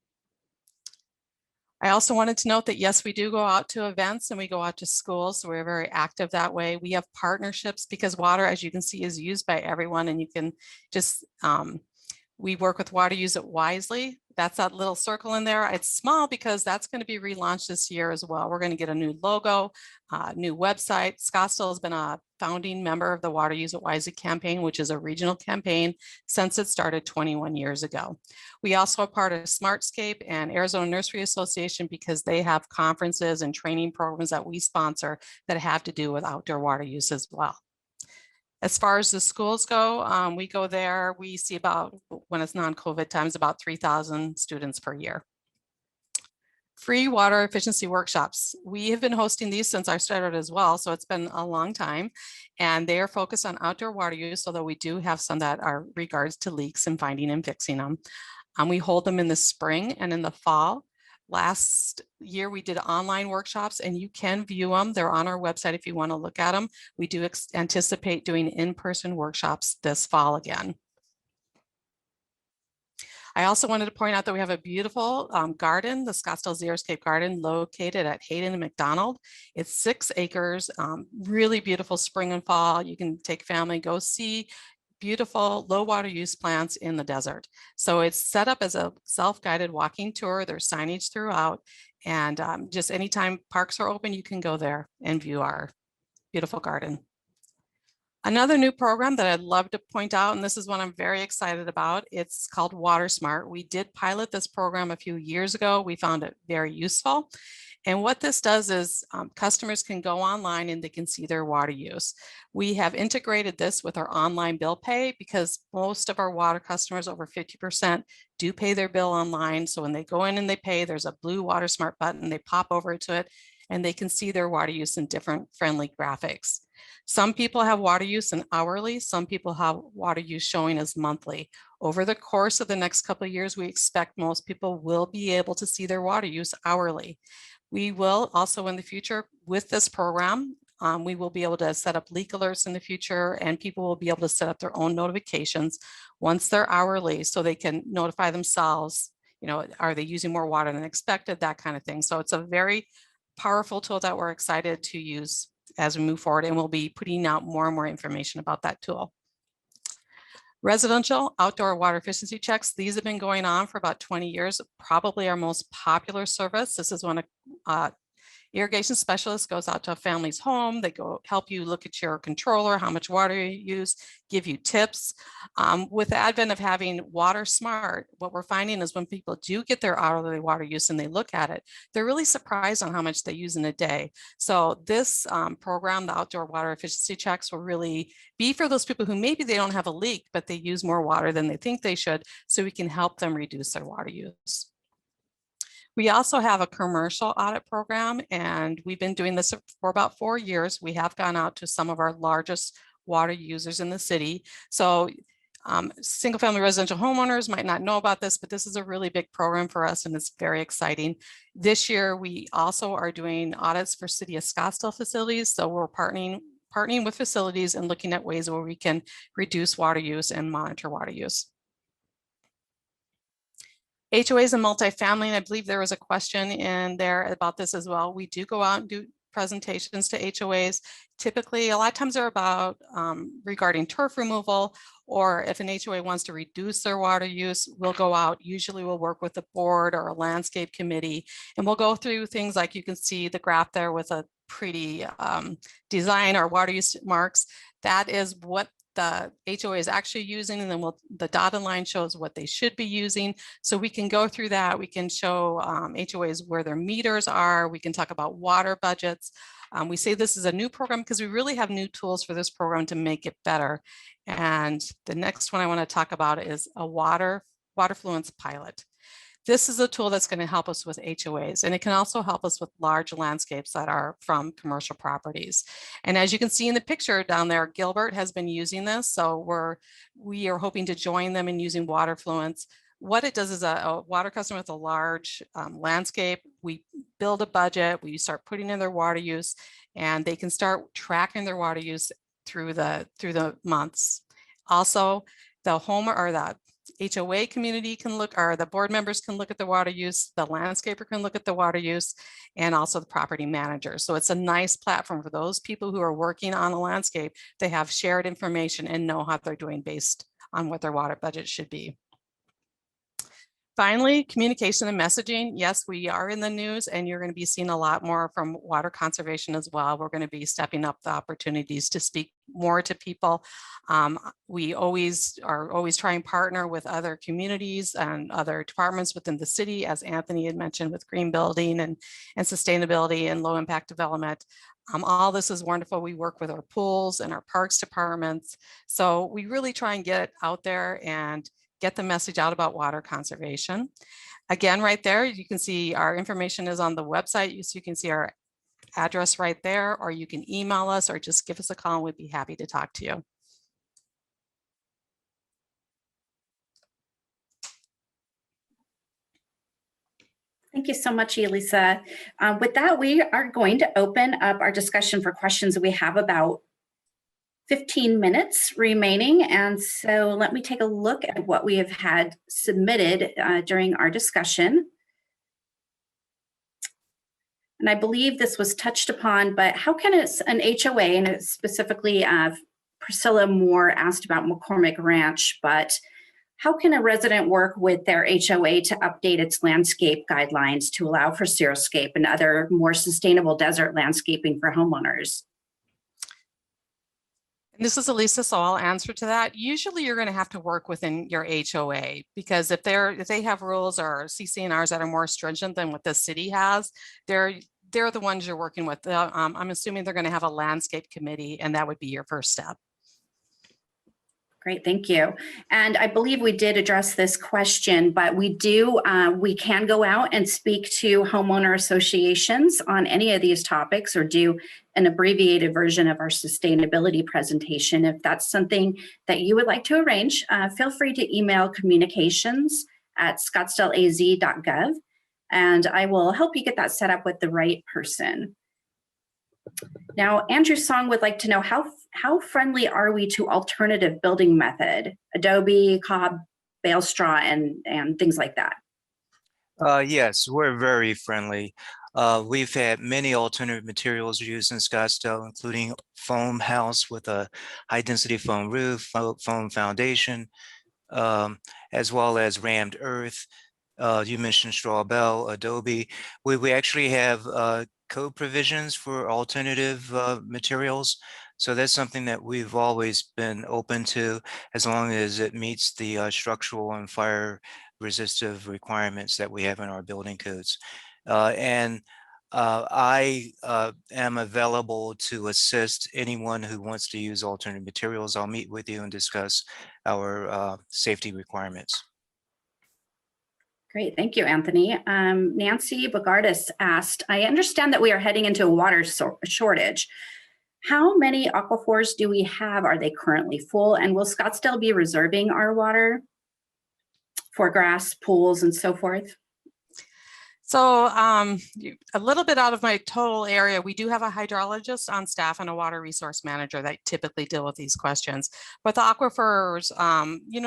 [SPEAKER 5] I also wanted to note that, yes, we do go out to events and we go out to schools. So we're very active that way. We have partnerships because water, as you can see, is used by everyone, and you can just, we work with Water Use It Wisely. That's that little circle in there. It's small because that's going to be relaunched this year as well. We're going to get a new logo, new website. Scottsdale has been a founding member of the Water Use It Wisely campaign, which is a regional campaign since it started 21 years ago. We also are part of Smartscape and Arizona Nursery Association because they have conferences and training programs that we sponsor that have to do with outdoor water use as well. As far as the schools go, we go there, we see about, when it's non-COVID times, about 3,000 students per year. Free water efficiency workshops. We have been hosting these since I started as well, so it's been a long time. And they are focused on outdoor water use, although we do have some that are regards to leaks and finding and fixing them. We hold them in the spring and in the fall. Last year, we did online workshops, and you can view them. They're on our website if you want to look at them. We do anticipate doing in-person workshops this fall again. I also wanted to point out that we have a beautiful garden, the Scottsdale Xeriscape Garden, located at Hayden and McDonald. It's 6 acres, really beautiful spring and fall. You can take family, go see beautiful low water use plants in the desert. So it's set up as a self-guided walking tour. There's signage throughout, and just anytime parks are open, you can go there and view our beautiful garden. Another new program that I'd love to point out, and this is one I'm very excited about, it's called Water Smart. We did pilot this program a few years ago. We found it very useful. And what this does is customers can go online and they can see their water use. We have integrated this with our online bill pay because most of our water customers, over 50%, do pay their bill online. So when they go in and they pay, there's a blue Water Smart button. They pop over to it and they can see their water use in different friendly graphics. Some people have water use in hourly. Some people have water use showing as monthly. Over the course of the next couple of years, we expect most people will be able to see their water use hourly. We will also in the future with this program We will be able to set up leak alerts in the future, and people will be able to set up their own notifications once they're hourly, so they can notify themselves, are they using more water than expected, that kind of thing. So it's a very powerful tool that we're excited to use as we move forward, and we'll be putting out more and more information about that tool. Residential outdoor water efficiency checks. These have been going on for about 20 years, probably our most popular service. This is when a irrigation specialist goes out to a family's home. They go help you look at your controller, how much water you use, give you tips. With the advent of having Water Smart, what we're finding is when people do get their hourly water use and they look at it, they're really surprised on how much they use in a day. So this program, the outdoor water efficiency checks, will really be for those people who maybe they don't have a leak, but they use more water than they think they should, so we can help them reduce their water use. We also have a commercial audit program, and we've been doing this for about 4 years. We have gone out to some of our largest water users in the city. So single family residential homeowners might not know about this, but this is a really big program for us, and it's very exciting. This year, we also are doing audits for City of Scottsdale facilities. So we're partnering with facilities and looking at ways where we can reduce water use and monitor water use. HOAs and multifamily, and I believe there was a question in there about this as well. We do go out and do presentations to HOAs. Typically, a lot of times they're about regarding turf removal, or if an HOA wants to reduce their water use, we'll go out. Usually we'll work with the board or a landscape committee, and we'll go through things like you can see the graph there with a pretty design or water use marks. That is what the HOA is actually using, and then the dotted line shows what they should be using. So we can go through that. We can show HOAs where their meters are. We can talk about water budgets. We say this is a new program because we really have new tools for this program to make it better. And the next one I want to talk about is a water fluence pilot. This is a tool that's going to help us with HOAs, and it can also help us with large landscapes that are from commercial properties. And as you can see in the picture down there, Gilbert has been using this. So we are hoping to join them in using water fluence. What it does is a water customer with a large landscape, we build a budget, we start putting in their water use, and they can start tracking their water use through the months. Also, the home or the HOA community can look, or the board members can look at the water use, the landscaper can look at the water use, and also the property manager. So it's a nice platform for those people who are working on a landscape. They have shared information and know how they're doing based on what their water budget should be. Finally, communication and messaging. Yes, we are in the news, and you're going to be seeing a lot more from water conservation as well. We're going to be stepping up the opportunities to speak more to people. We always try and partner with other communities and other departments within the city, as Anthony had mentioned, with green building and sustainability and low impact development. All this is wonderful. We work with our pools and our parks departments. So we really try and get out there and get the message out about water conservation. Again, right there, you can see our information is on the website. So you can see our address right there, or you can email us or just give us a call and we'd be happy to talk to you.
[SPEAKER 1] Thank you so much, Elisa. With that, we are going to open up our discussion for questions. We have about 15 minutes remaining, and so let me take a look at what we have had submitted during our discussion. And I believe this was touched upon, but how can an HOA, and specifically Priscilla Moore asked about McCormick Ranch, but how can a resident work with their HOA to update its landscape guidelines to allow for xeriscape and other more sustainable desert landscaping for homeowners?
[SPEAKER 5] This is Elisa, so I'll answer to that. Usually you're going to have to work within your HOA, because if they have rules or CC&Rs that are more stringent than what the city has, they're the ones you're working with. I'm assuming they're going to have a landscape committee, and that would be your first step.
[SPEAKER 1] Great, thank you. And I believe we did address this question, but we can go out and speak to homeowner associations on any of these topics, or do an abbreviated version of our sustainability presentation. If that's something that you would like to arrange, feel free to email communications@ScottsdaleAZ.gov, and I will help you get that set up with the right person. Now, Andrew Song would like to know how friendly are we to alternative building method, adobe, cob, bale straw, and things like that?
[SPEAKER 3] Yes, we're very friendly. We've had many alternative materials used in Scottsdale, including foam house with a high density foam roof, foam foundation, as well as rammed earth. You mentioned straw bale, adobe. We actually have code provisions for alternative materials. So that's something that we've always been open to, as long as it meets the structural and fire resistive requirements that we have in our building codes. I am available to assist anyone who wants to use alternative materials. I'll meet with you and discuss our safety requirements.
[SPEAKER 1] Great, thank you, Anthony. Nancy Bogardus asked, I understand that we are heading into a water shortage. How many aquifers do we have? Are they currently full? And will Scottsdale be reserving our water for grass, pools, and so forth?
[SPEAKER 5] So a little bit out of my total area, we do have a hydrologist on staff and a water resource manager that typically deal with these questions. But the aquifers,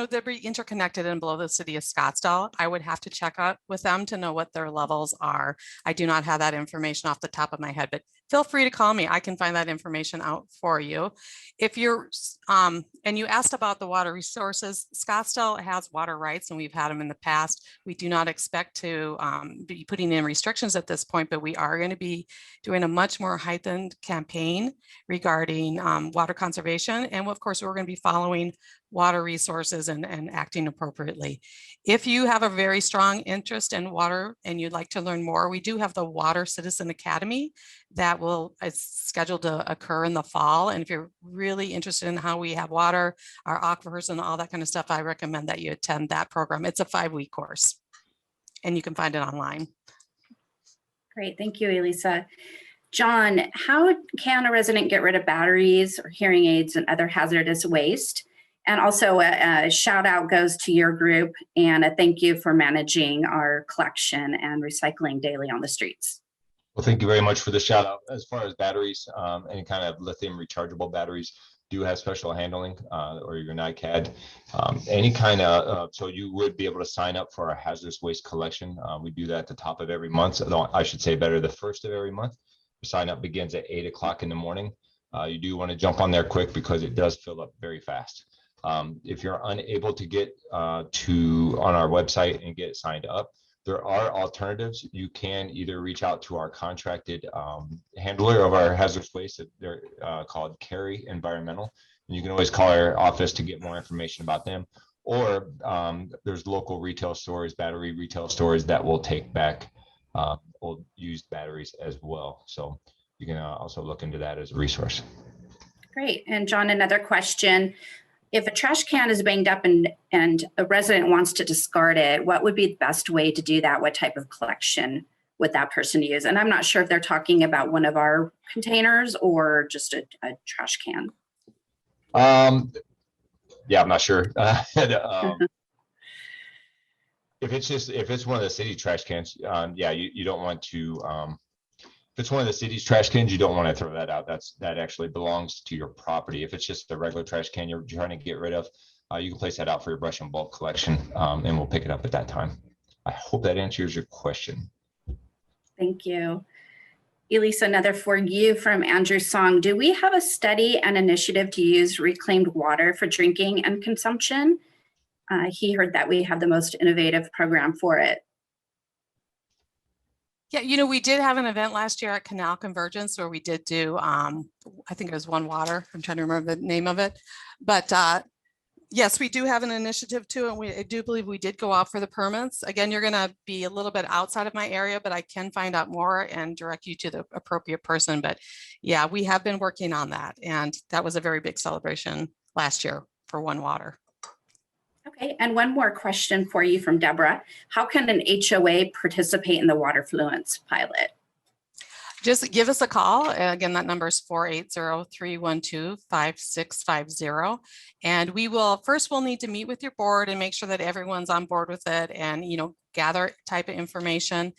[SPEAKER 5] they're interconnected and below the city of Scottsdale. I would have to check out with them to know what their levels are. I do not have that information off the top of my head, but feel free to call me. I can find that information out for you. If you're, and you asked about the water resources, Scottsdale has water rights and we've had them in the past. We do not expect to be putting in restrictions at this point, but we are going to be doing a much more heightened campaign regarding water conservation. And of course, we're going to be following water resources and acting appropriately. If you have a very strong interest in water and you'd like to learn more, we do have the Water Citizen Academy that is scheduled to occur in the fall. And if you're really interested in how we have water, our aquifers and all that kind of stuff, I recommend that you attend that program. It's a 5-week course and you can find it online.
[SPEAKER 1] Great, thank you, Elisa. John, how can a resident get rid of batteries or hearing aids and other hazardous waste? And also a shout out goes to your group and a thank you for managing our collection and recycling daily on the streets.
[SPEAKER 4] Well, thank you very much for the shout out. As far as batteries, any kind of lithium rechargeable batteries do have special handling, or your NICAD, any kind of, so you would be able to sign up for our hazardous waste collection. We do that at the top of every month. I should say better, the first of every month. The sign up begins at 8 o'clock in the morning. You do want to jump on there quick because it does fill up very fast. If you're unable to get on our website and get signed up, there are alternatives. You can either reach out to our contracted handler of our hazardous waste. They're called Carry Environmental. And you can always call our office to get more information about them. Or there's local retail stores, battery retail stores that will take back old used batteries as well. So you can also look into that as a resource.
[SPEAKER 1] Great. And John, another question. If a trash can is banged up and a resident wants to discard it, what would be the best way to do that? What type of collection would that person use? And I'm not sure if they're talking about one of our containers or just a trash can.
[SPEAKER 4] Yeah, I'm not sure. If it's one of the city trash cans, yeah, you don't want to, if it's one of the city's trash cans, you don't want to throw that out. That actually belongs to your property. If it's just a regular trash can you're trying to get rid of, you can place that out for your brush and bulk collection, and we'll pick it up at that time. I hope that answers your question.
[SPEAKER 1] Thank you. Elisa, another for you from Andrew Song. Do we have a study and initiative to use reclaimed water for drinking and consumption? He heard that we have the most innovative program for it.
[SPEAKER 5] Yeah, we did have an event last year at Canal Convergence where we did do, I think it was One Water. I'm trying to remember the name of it. But yes, we do have an initiative too. And I do believe we did go out for the permits. Again, you're going to be a little bit outside of my area, but I can find out more and direct you to the appropriate person. But yeah, we have been working on that. And that was a very big celebration last year for One Water.
[SPEAKER 1] Okay, and one more question for you from Deborah. How can an HOA participate in the water fluence pilot?
[SPEAKER 5] Just give us a call. Again, that number is 480-312-5650. And we'll need to meet with your board and make sure that everyone's on board with it and, gather type of information.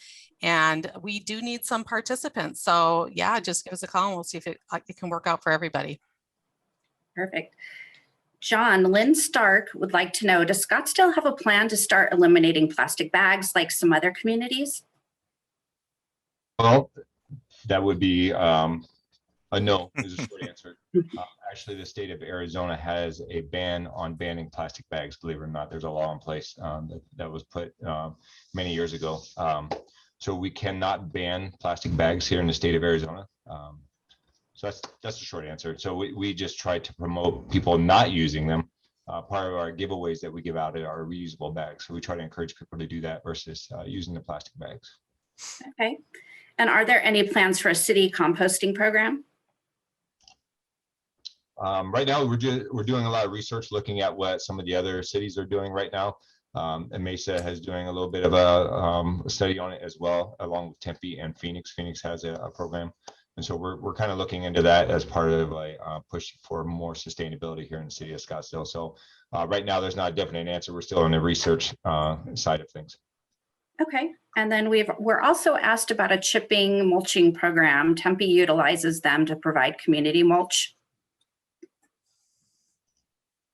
[SPEAKER 5] And we do need some participants. So yeah, just give us a call and we'll see if it can work out for everybody.
[SPEAKER 1] Perfect. John, Lynn Stark would like to know, does Scottsdale have a plan to start eliminating plastic bags like some other communities?
[SPEAKER 4] Well, that would be a no is a short answer. Actually, the state of Arizona has a ban on banning plastic bags. Believe it or not, there's a law in place that was put many years ago. So we cannot ban plastic bags here in the state of Arizona. So that's the short answer. So we just try to promote people not using them. Part of our giveaways that we give out are reusable bags. So we try to encourage people to do that versus using the plastic bags.
[SPEAKER 1] Okay. And are there any plans for a city composting program?
[SPEAKER 4] Right now, we're doing a lot of research looking at what some of the other cities are doing right now. And Mesa has doing a little bit of a study on it as well, along with Tempe and Phoenix. Phoenix has a program. And so we're kind of looking into that as part of a push for more sustainability here in the city of Scottsdale. So right now, there's not a definite answer. We're still on the research side of things.
[SPEAKER 1] Okay. And then we're also asked about a chipping mulching program. Tempe utilizes them to provide community mulch.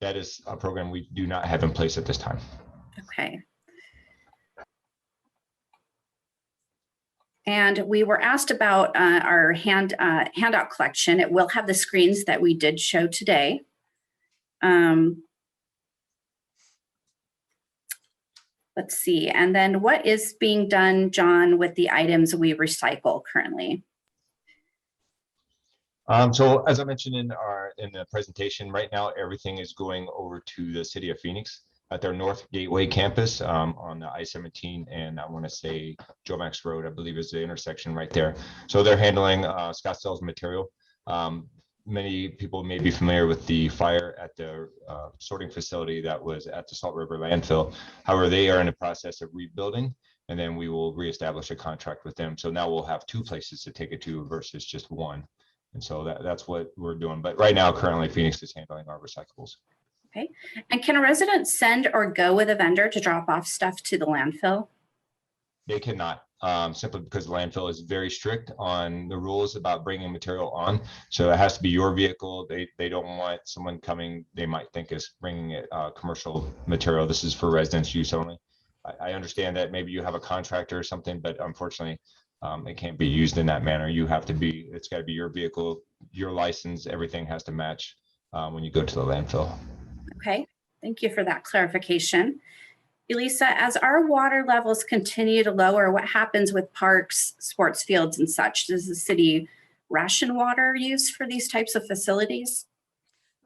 [SPEAKER 4] That is a program we do not have in place at this time.
[SPEAKER 1] Okay. And we were asked about our handout collection. It will have the screens that we did show today. Let's see. And then what is being done, John, with the items we recycle currently?
[SPEAKER 4] So as I mentioned in the presentation, right now everything is going over to the city of Phoenix at their North Gateway campus on the I-17 and I want to say Joe Max Road, I believe is the intersection right there. So they're handling Scottsdale's material. Many people may be familiar with the fire at the sorting facility that was at the Salt River landfill. However, they are in the process of rebuilding and then we will reestablish a contract with them. So now we'll have two places to take it to versus just one. And so that's what we're doing. But right now, currently, Phoenix is handling our recyclables.
[SPEAKER 1] Okay. And can a resident send or go with a vendor to drop off stuff to the landfill?
[SPEAKER 4] They cannot, simply because the landfill is very strict on the rules about bringing material on. So it has to be your vehicle. They don't want someone coming, they might think is bringing it commercial material. This is for residents use only. I understand that maybe you have a contractor or something, but unfortunately, it can't be used in that manner. It's got to be your vehicle, your license, everything has to match when you go to the landfill.
[SPEAKER 1] Okay, thank you for that clarification. Elisa, as our water levels continue to lower, what happens with parks, sports fields, and such? Does the city ration water use for these types of facilities?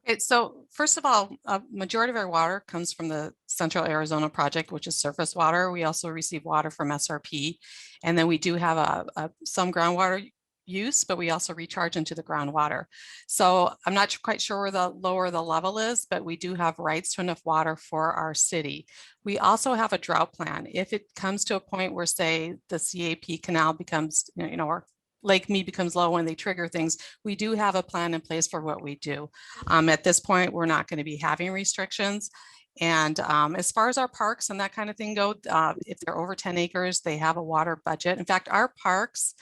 [SPEAKER 5] Okay, so first of all, a majority of our water comes from the Central Arizona Project, which is surface water. We also receive water from SRP, and then we do have some groundwater use, but we also recharge into the groundwater. So I'm not quite sure where the lower the level is, but we do have rights to enough water for our city. We also have a drought plan. If it comes to a point where, say, the CAP canal becomes, or Lake Mead becomes low when they trigger things, we do have a plan in place for what we do. At this point, we're not going to be having restrictions. And as far as our parks and that kind of thing go, if they're over 10 acres, they have a water budget. In fact, our parks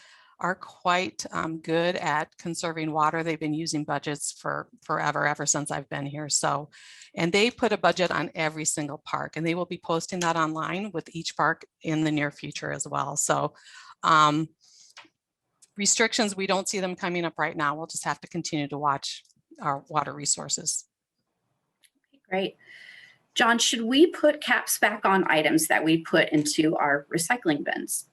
[SPEAKER 5] are quite good at conserving water. They've been using budgets for forever, ever since I've been here. So, and they put a budget on every single park, and they will be posting that online with each park in the near future as well. So restrictions, we don't see them coming up right now. We'll just have to continue to watch our water resources.
[SPEAKER 1] Great. John, should we put caps back on items that we put into our recycling bins?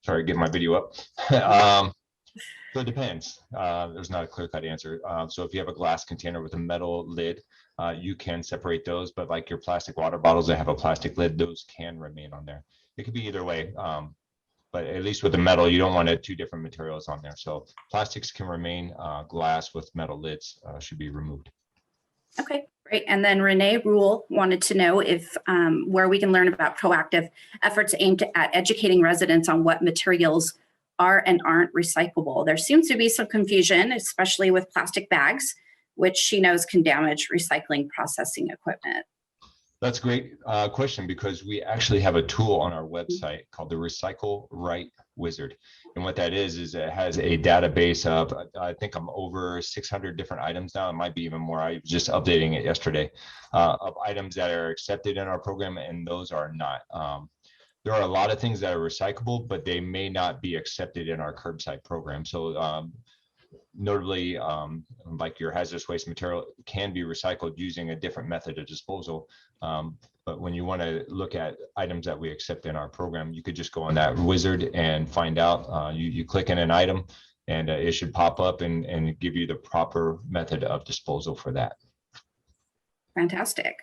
[SPEAKER 4] Sorry, get my video up. So it depends. There's not a clear-cut answer. So if you have a glass container with a metal lid, you can separate those, but like your plastic water bottles that have a plastic lid, those can remain on there. It could be either way, but at least with the metal, you don't want two different materials on there. So plastics can remain, glass with metal lids should be removed.
[SPEAKER 1] Okay, Great. And then Renee Rule wanted to know if where we can learn about proactive efforts aimed at educating residents on what materials are and aren't recyclable. There seems to be some confusion, especially with plastic bags, which she knows can damage recycling processing equipment.
[SPEAKER 4] That's a great question, because we actually have a tool on our website called the Recycle Right Wizard. And what that is it has a database of, I think I'm over 600 different items now. It might be even more. I was just updating it yesterday, of items that are accepted in our program and those are not. There are a lot of things that are recyclable, but they may not be accepted in our curbside program. So notably, like your hazardous waste material can be recycled using a different method of disposal. But when you want to look at items that we accept in our program, you could just go on that wizard and find out. You click in an item and it should pop up and give you the proper method of disposal for that.
[SPEAKER 1] Fantastic.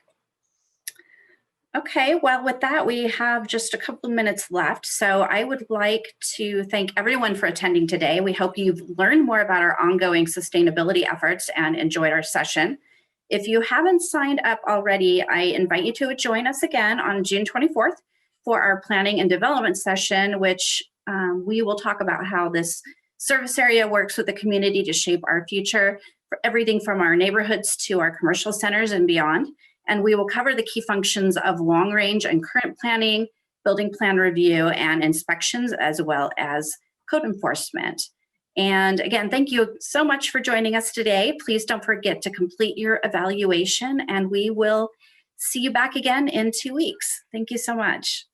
[SPEAKER 1] Okay, well, with that, we have just a couple of minutes left. So I would like to thank everyone for attending today. We hope you've learned more about our ongoing sustainability efforts and enjoyed our session. If you haven't signed up already, I invite you to join us again on June 24th for our planning and development session, which we will talk about how this service area works with the community to shape our future, for everything from our neighborhoods to our commercial centers and beyond. And we will cover the key functions of long range and current planning, building plan review, and inspections, as well as code enforcement. And again, thank you so much for joining us today. Please don't forget to complete your evaluation, and we will see you back again in 2 weeks. Thank you so much.